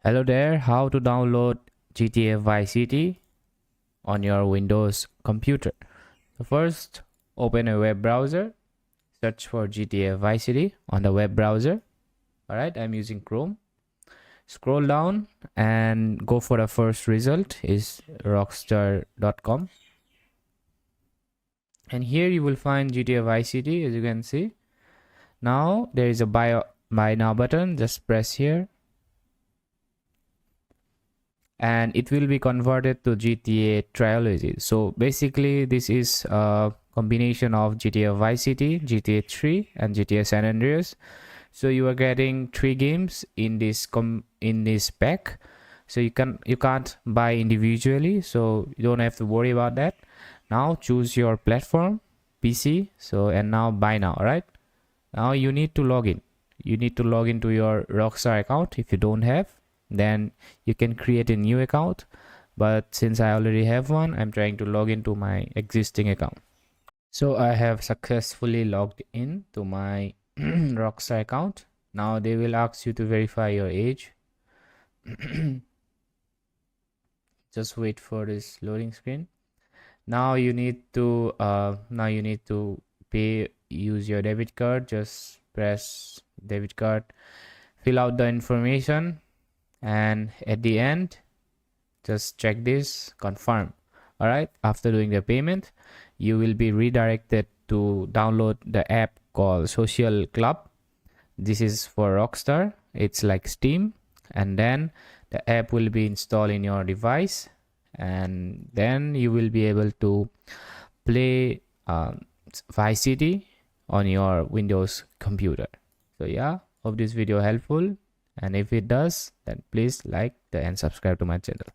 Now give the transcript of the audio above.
Hello there, how to download GTA Vice City on your Windows computer. So first, open a web browser, search for GTA Vice City on the web browser. Alright, I'm using Chrome. Scroll down and go for the first result is rockstar.com. And here you will find GTA Vice City, as you can see. Now there is a buy now button, just press here. And it will be converted to GTA Trilogy. So basically this is a combination of GTA Vice City, GTA 3 and GTA San Andreas. So you are getting 3 games in this pack. So you can't buy individually, so you don't have to worry about that. Now choose your platform, PC. So and now buy now. All right, now you need to log in. You need to log into your Rockstar account. If you don't have, then you can create a new account, but since I already have one, I'm trying to log into my existing account. So I have successfully logged in to my Rockstar account. Now they will ask you to verify your age. Just wait for this loading screen. Now you need to pay. Use your debit card. Just press debit card, fill out the information, and at the end just check this, confirm. All right, after doing the payment, you will be redirected to download the app called Social Club. This is for Rockstar. It's like Steam, and then the app will be installed in your device, and then you will be able to play Vice City on your Windows computer. So yeah, hope this video helpful, and if it does, then please like and subscribe to my channel.